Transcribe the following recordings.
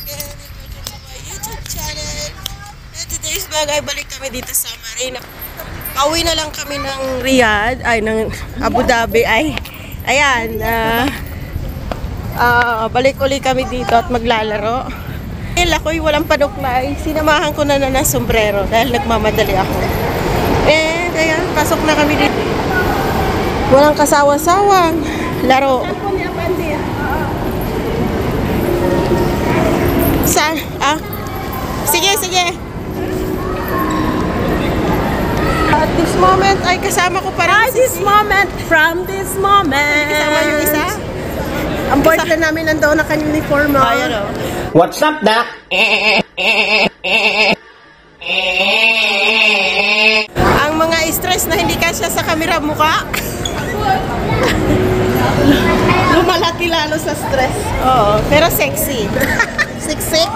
again and welcome to my YouTube channel. And today's vlog ay balik kami dito sa Marina. Pauwi na lang kami ng Riyadh, ay ng Abu Dhabi ay. Ayan, balik uli kami dito at maglalaro. Ako'y walang panuklay, sinamahan ko na ng sombrero dahil nagmamadali ako. And ayan, pasok na kami dito. Walang kasawa-sawang laro. Saan? Sige, sige. At this moment ay kasama ko pa rin. From this moment. Kasama yung isa. Ang board na namin nandoon na kanyang uniform. Ayan o. What's up, Doc? Ang mga stress na hindi kasya sa kamera mukha. Lumalaki lalo sa stress. Oo, pero sexy. Siksik.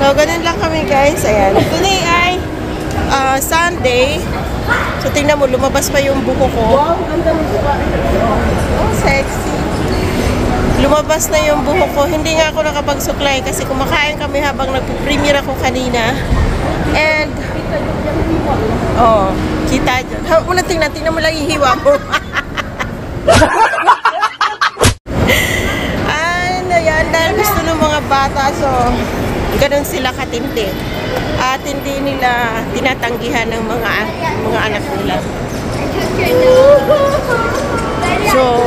So, ganun lang kami guys. Ayan. Today ay Sunday. So, tingnan mo, lumabas pa yung buko ko. Wow, ganda ng suka. Oh, sexy. Lumabas na yung buhok ko. Hindi nga ako nakapagsuklay kasi kumakain kami habang nag-premiere ako kanina. And, kita dyan. Una tingnan mo lang ihiwa mo. Ayan, dahil gusto ng mga bata, so, ganun sila katindi. At hindi nila tinatanggihan ng mga anak nila. So,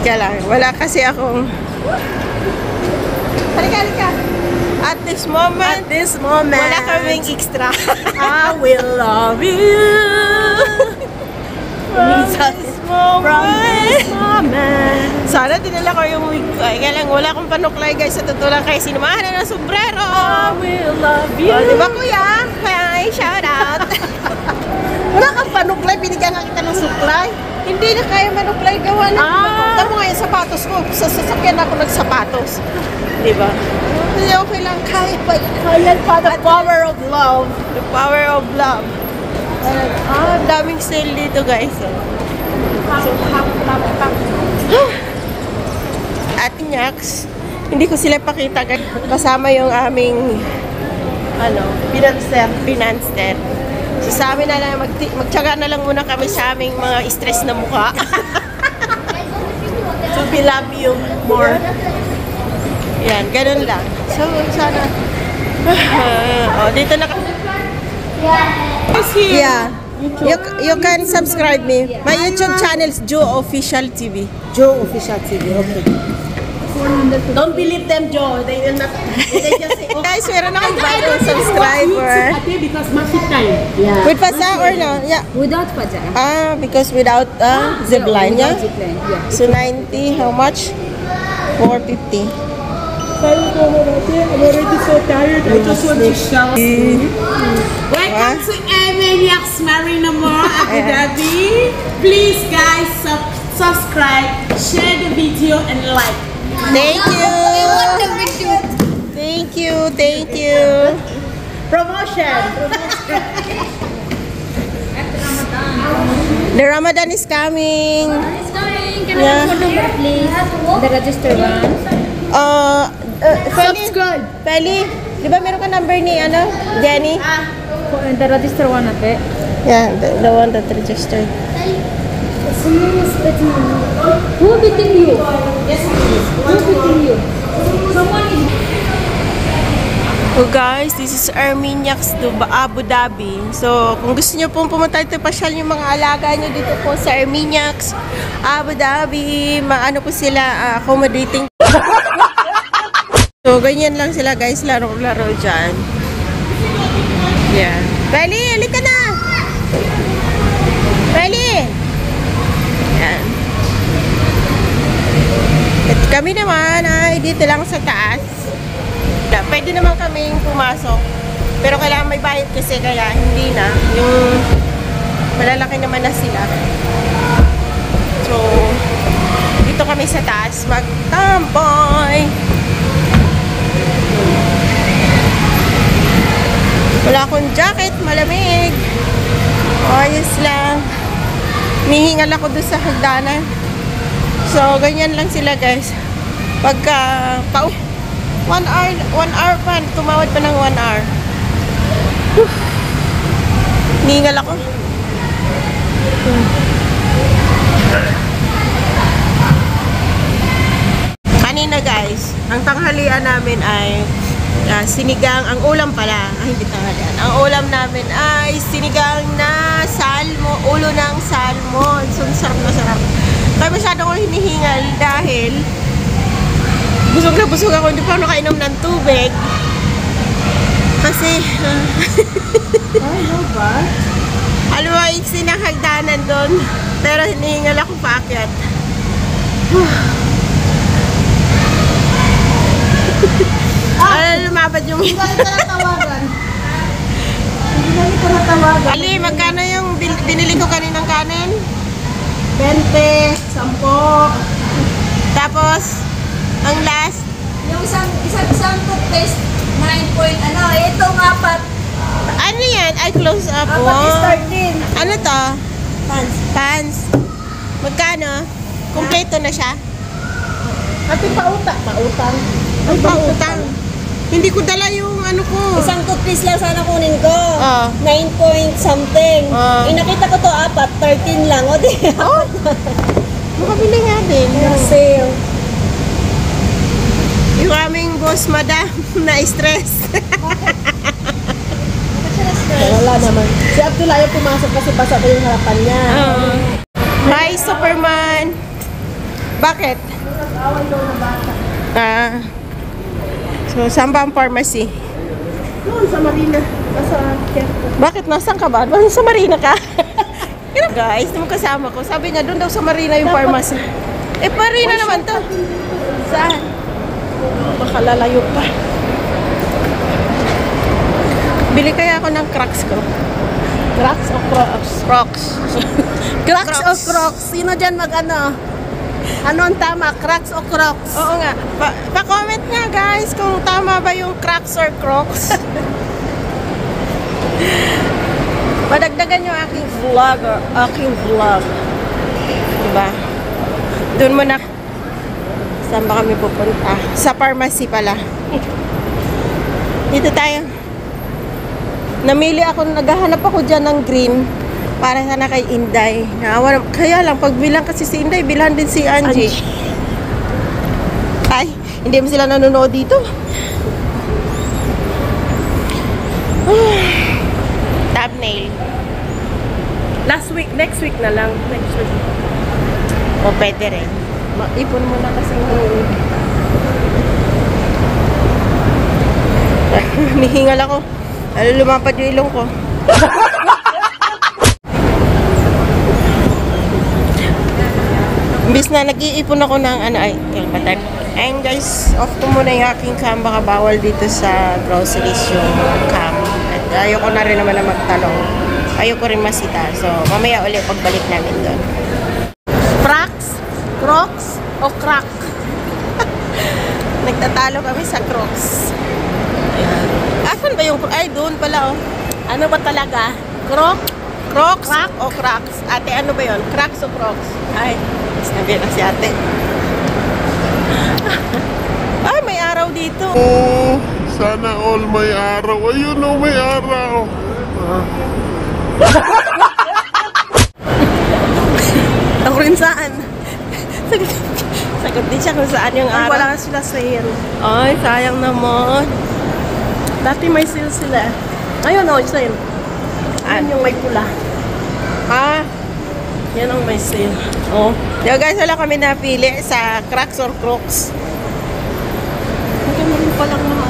lang. Wala kasi akong halika. At this moment wala kaming extra. I will love you. From this moment. Sana dinala ko yung wig ko. Kaya lang wala akong panuklay guys. Sa totoo lang kayo sinamahan na ng sombrero. I will love you. Diba kuya? Hi, shout out. Wala kang panuklay, binigyan nga kita ng suklay. Hindi na kaya manuklay gawa na. Tama nga yung sapatos ko. Sa sasakyan ako nagsapatos. Diba? Hindi okay lang. Kahit pa. Kaya pa, the power of love. The power of love. Daming sale dito guys. Ate Nyaks, hindi ko sila pakita guys. Kasama yung aming financer. So sa amin na lang, magtyaga na lang muna kami sa aming mga stress na mukha. To be love you more. Yan, ganun lang. So, sana. Dito na kami. Yeah. You can subscribe me. My YouTube channel is Joe Official TV. Joe Official TV, okay. Don't believe them, Joe. They will not. They just say, Guys, meron akong bagong subscriber. Because masih time. yeah. With pasa or no? Yeah. Without paja. Because without zipline, yeah? Zipline, yeah. So 90, how much? 450. I'm already so tired. I just want to shower. Welcome to Emilia's Marina Mall, Abu Dhabi. Please, guys, subscribe, share the video, and like. Thank you. Thank you. Promotion. The Ramadan is coming. It's coming. Can Yeah. I have phone number, please? The register one. Subscribe. Peli, di ba meron ka number ni Jenny? The register one, ate. Yeah, the one that registered. Who beating you? Yes, please. Who beating you? Someone is. So guys, this is Armeniacs to Abu Dhabi. So, kung gusto nyo pong pumunta dito, pasyal yung mga alaga nyo dito po sa Armeniacs, Abu Dhabi. Maano po sila, accommodating. So, ganyan lang sila guys, laro-laro dyan. Yeah. Peli, halika na! Peli! Yan. At kami naman ay dito lang sa taas. Pwede naman kaming pumasok. Pero kailangan may bayad kasi kaya hindi na. Yung malalaki naman na sila. So, dito kami sa taas magtamboy. Wala akong jacket, malamig. Ayos lang. Nihingal ako doon sa hagdanan. So, ganyan lang sila guys. Pagka, 1 hour pa, tumawad pa ng 1 hour. Ningal ako. Kanina guys, ang tanghalian namin ay sinigang, ang ulam pala, hindi tanghalian. Ang ulam namin ay sinigang na salmo, ulo ng salmon. So, sarap na sarap. Kaya masyado ko hinihingal dahil busog ako, hindi pa ako nakainom ng tubig. Kasi, Ay, no ba? alam mo, iksi ng hagdanan doon. Pero hinihingal ako paakyat. Lumabad yung... Hindi ka natawagan. Hindi ka natawagan. Ali, magkano yung binili ko kaninang kanin? 20, 10. Tapos, ang last, Yung isang toothpaste, 9 point, itong apat. ano yan? Ay, close up. Apat is Wow. 13. Ano to? Pants. Pants. Magkano? Kompleto na siya? Ate, pautang. Ay, pautang. Hindi ko dala yung ano ko. Isang toothpaste lang sana kunin ko. Ah. 9 point something. Ah. Nakita ko to apat, 13 lang. O di. Oh, makabili nga din. Sale. Yung aming boss, madam, na-stress. Wala naman. Si Abdullah yung pumasok kasi basa pa yung harapan niya. Hi, Superman. Bakit? Nag-away daw na bata. So, saan ba ang pharmacy? Noon sa Marina. Nasa Kerto. Bakit? Nasaan ka ba? Bakit sa Marina ka? Yun guys, yung kasama ko. Sabi niya, doon daw sa Marina yung pharmacy. Eh, Marina naman to. Saan? Baka lalayo pa. Bili kaya ako ng Crocs ko. Crocs o Crocs? Crocs. Crocs o Crocs? Sino dyan mag-ano? Ano ang tama? Crocs o Crocs? Oo nga. Pa-comment nga guys kung tama ba yung Crocs or Crocs. Padagdagan yung aking vlog or aking vlog. Diba? Doon mo na. Saan ba kami pupunta? Sa pharmacy pala. Dito tayo. Namili ako, naghahanap ako dyan ng green para sana kay Inday. Kaya lang, pag bilang kasi si Inday, bilang din si Angie. Ay, hindi mo sila nanonood dito. Thumbnail. Next week na lang. Next week. O pwede rin. Ipon mo na kasi. Nihingal ako. Lumapad yung ilong ko. Imbis na nag-iipon ako ng patay. Ayun guys, off ko muna yung aking cam. Baka bawal dito sa groceries yung cam. At ayoko na rin naman na magtalong. Ayoko rin masita. So, mamaya ulit pagbalik namin doon. Crocs? Crocs o crack? Nagtatalo kami sa Crocs. Ayan. Asan ba yung... Ay, doon pala oh. Ano ba talaga? Crocs? Crocs o Crocs? Ate, ano ba yun? Crocs o Crocs? Ay, sinabi na si ate. Ay, may araw dito. Oh, sana all may araw. Ayun oh, may araw. Ako rin saan? Sagot din siya kung saan yung Ay, araw. wala sila sale. Ay, sayang naman. Dati may sale sila. Ayun o, sale. Ayun yung may pula. Ah, Yan ang may sale. oh. Yo guys, wala kami napili sa Crocs or Crocs. Maganda rin palang mga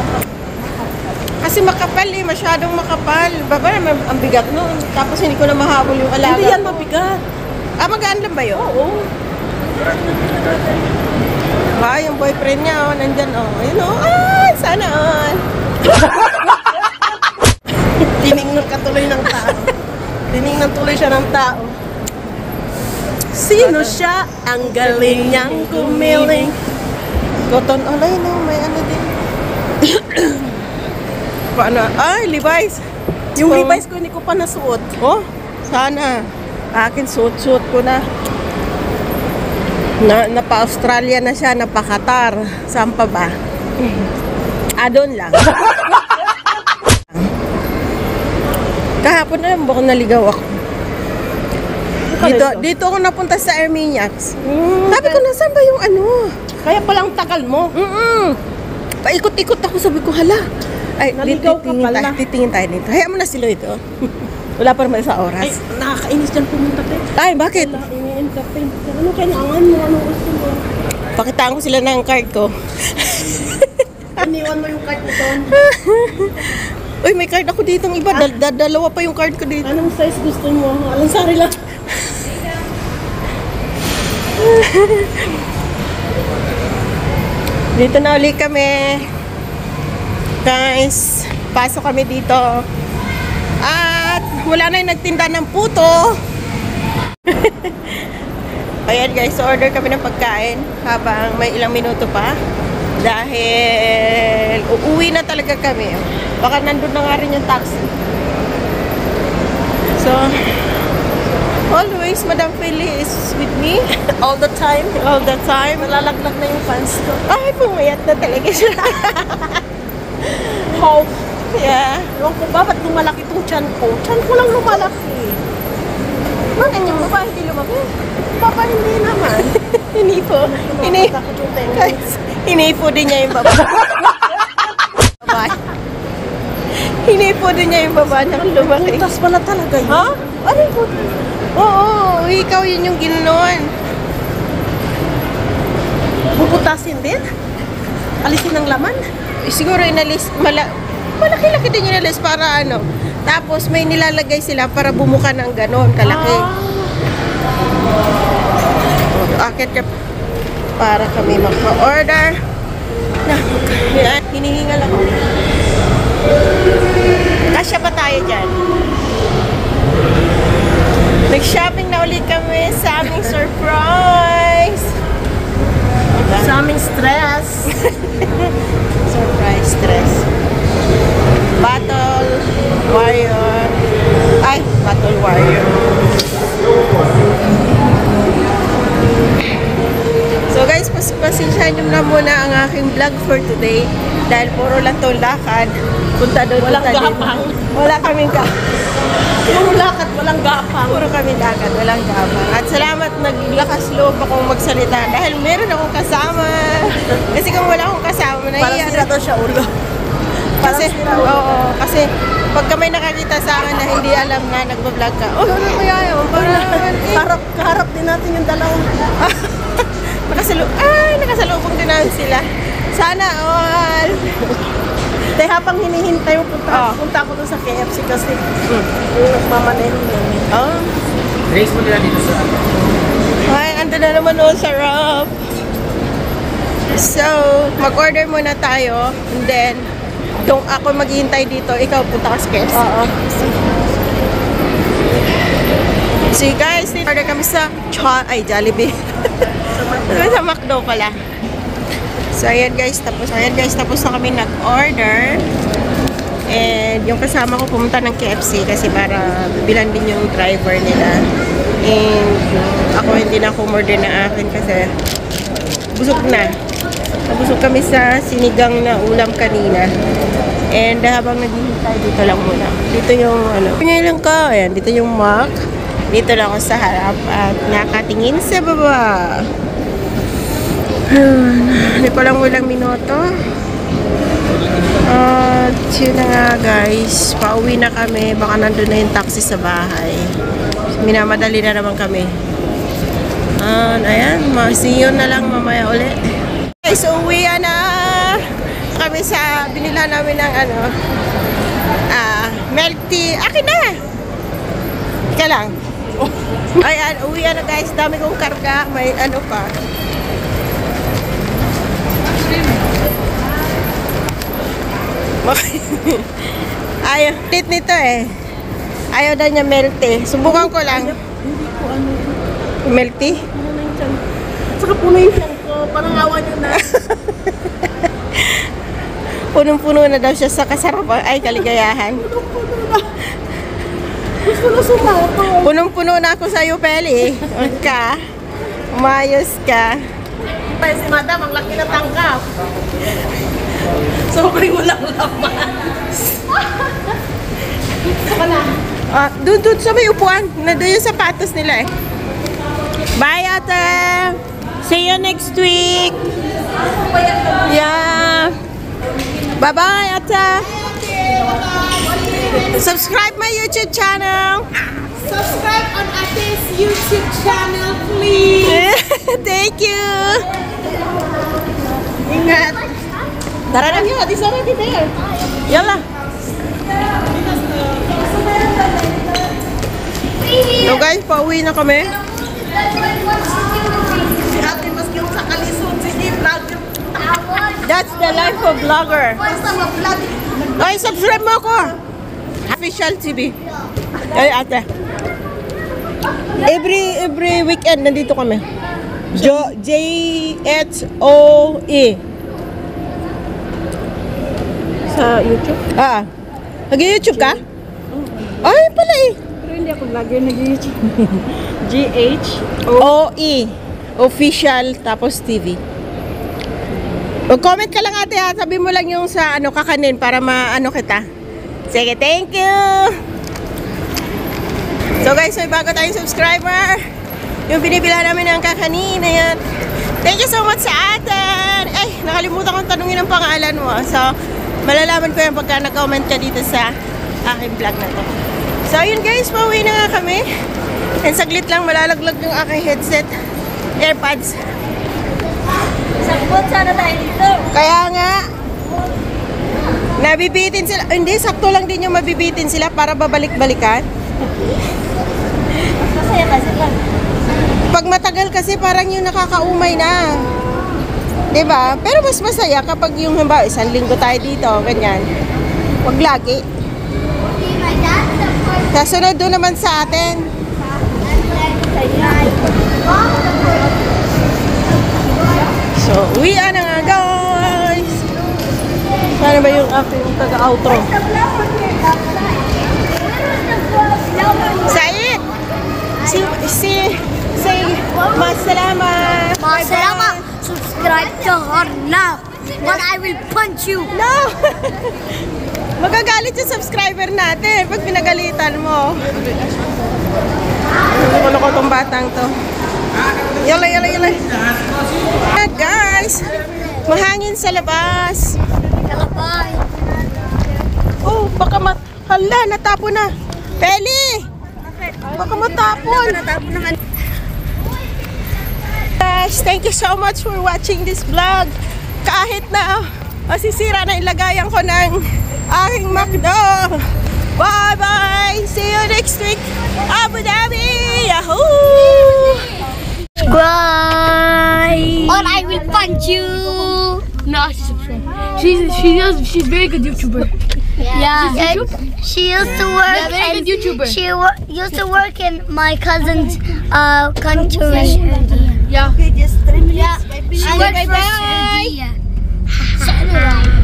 Kasi makapal eh, masyadong makapal. Baba naman ang bigat nun. Tapos hindi ko na mahabol yung alaga. Hindi yan ko. mabigat. Ah, magaan lang ba yun? Oo. Ba, yung boyfriend niya, oh, nandyan, oh. Ayun, oh. Ay, sana all. Tiningnan ka tuloy ng tao. Tiningnan tuloy siya ng tao. Sino siya? Ang galing niyang kumiling. Cotton, alay, no, may ano din. Paano? Ay, Levi's. Yung Oh. Levi's ko, hindi ko pa nasuot. Oh, sana. Akin, suot-suot ko na. Napa-Australia na siya, napa-Qatar. Saan pa ba? Doon lang. Kahapon na lang baka naligaw ako. Dito ako napunta sa Armeniacs. Sabi ko, nasaan ba yung ano? Kaya palang tagal mo. Paikot-ikot ako, sabi ko, hala. Ay, Naligaw ka pala. titingin tayo dito. Hayaan mo na sila ito. Wala pa naman sa oras. Ay, nakakainis dyan pumunta tayo. Ay, bakit? Wala, ini-entertain. Ano kailangan mo? Ano gusto mo? Pakitaan ko sila ng card ko. Iniwan mo yung card mo doon. Uy, may card ako dito ng iba. Dalawa pa yung card ko dito. Anong size gusto mo? Alang sari lang. Dito na ulit kami. Guys, pasok kami dito. At wala na yung nagtinda ng puto. Ayan guys, so order kami ng pagkain habang may ilang minuto pa. Dahil uuwi na talaga kami. Baka nandun na nga rin yung taxi. So, always, Madam Philly is with me. All the time. All the time. Nalalaglag na yung pants ko. Ay, pumayat na talaga siya. Hope. Yeah. Ewan ko ba, ba't lumalaki itong tiyan ko? Tiyan ko lang lumalaki. Bakit yung baba hindi lumaki? Baba hindi naman. Hinipo. Takot yung tenga. Hinipo din niya yung baba. Baba. Hinipo din niya yung baba niya kung lumaki. Butas pala talaga yun. Ha? Ano yung butas? Oo, ikaw yun yung ginanon. Bubutasin din? Alisin ng laman? Siguro inalis, malaki-laki din yung inalis para ano. Tapos may nilalagay sila para bumuka ng ganon kalaki. Akit ka para kami magpa-order. Yan, hinihingal ako. Kasya ba tayo dyan? Nag-shopping na ulit kami sa aming surprise. Sa aming stress. Surprise stress. Battle Warrior. Ay, Battle Warrior. So guys, pasensyahan nyo na muna ang aking vlog for today. Dahil puro lang to lakad. Punta doon, Walang punta dito. gapang. Wala kaming Puro lakad, walang gapang. Puro kami lakad, walang gapang. At salamat, naglakas loob akong magsalita. Dahil meron akong kasama. Kasi kung wala akong kasama, Para sira daw siya ulo. kasi, oo, kasi pagka may nakakita sa akin na hindi alam na nagbablog ka, oh, ano mo yan? Kaharap din natin yung dalawang. Nakasalubong din namin sila. Sana all. Dahil habang hinihintay mo, punta ako dun sa KFC kasi yung nagmamaneho yun. Oh. Race mo nila dito sa Ay, ando na naman oh, sarap. So, mag-order muna tayo. And then, ako maghihintay dito. Ikaw, punta ka sa KFC. Oo. See guys, order kami sa Jollibee. Sa McDo pala. So ayan guys, tapos na kami nag-order. And yung kasama ko pumunta ng KFC kasi para bilan din yung driver nila. And ako hindi na ako order na akin kasi busog na. Nabusog kami sa sinigang na ulam kanina. And habang naghihintay, dito lang muna. Dito yung lang ka. Ayan, dito yung Mac. Dito lang ako sa harap at nakatingin sa baba. Hindi pa lang walang minuto. At yun na nga guys, pauwi na kami. Baka nandun na yung taxi sa bahay. Minamadali na naman kami. Ayan, see you na lang mamaya ulit. Guys, uwi na kami sa binila namin ng milk tea. Akin na! Ika lang. Ayan, uwi na guys. Dami kong karga. May ano pa. Ayaw, tit nito eh. Ayaw daw niya milk tea. Subukan ko lang. Hindi ko ano. Milk tea? Puno na yung tiyan. Saka puno yung tiyan ko. Parang awa nyo na. Punong-puno na daw siya sa kasarapan. Ay, kaligayahan. Gusto na sumato. Punong-puno na ako sa'yo, Peli. Ka. Umayos ka. Tayo si Madam, ang laki na tangkap. Sobrang walang laman. Saka na. Doon sa may upuan. Nandun yung sapatos nila eh. Bye, ate! See you next week! Yeah! Bye-bye, ate! Subscribe my YouTube channel! Subscribe on Ate's YouTube channel, please. Thank you! Ingat! Tara na! Yeah, this already there. Yala! So guys, pauwi na kami. Si ate mas yung sa kalisod. Sige, vlogger. That's the life of vlogger. Basta mag-vlog. Ay, subscribe mo ako! Official TV. Ay, ate. Every weekend, nandito kami. J-H-O-E. Sa YouTube? Nag-YouTube ka? Ay, pala eh. Pero hindi ako vlogger, nag-YouTube. G-H-O. O-E. Official, tapos TV. Comment ka lang ate ha. Sabi mo lang yung sa kakanin para maano kita. Sige, thank you! So guys, may bago tayong subscriber. Yung binibila namin ng kakanin. Ayan. Thank you so much sa atin! Eh, nakalimutan kong tanungin ang pangalan mo. So, malalaman ko yan pagka nag-comment ka dito sa aking vlog na to. So, yun guys, pauwi na nga kami. And saglit lang, malalaglag yung aking headset. AirPods. Sakbot sana tayo dito. Kaya nga, nabibitin sila. Hindi, sakto lang din yung mabibitin sila para babalik-balikan. Masaya kasi pa. Pag matagal kasi parang yung nakakaumay na. 'Di ba? Pero mas masaya kapag yung halimbawa, isang linggo tayo dito, ganyan. Wag lagi. Kasunod doon naman sa atin. So, uwian na nga guys. Sana ba yung aking taga-outro? Said! Say, masalamat! Masalamat! Subscribe to her now. But I will punch you. No! Magagalit yung subscriber natin pag pinagalitan mo. Ano ko tong batang to? Yala. Guys, mahangin sa labas. Kalabay. Oh, baka hala, natapon na. Peli! Baka matapon. Guys, thank you so much for watching this vlog. Kahit na masisira na ilagayan ko ng aking McDo. Bye-bye! See you next week. Abu Dhabi! Yahoo! Subscribe. Or I will punch you. No, she's subscribed. She's very good YouTuber. Yeah. She used to work very good YouTuber. She used to work in my cousin's country. Yeah. Yeah. Bye-bye. Saturday.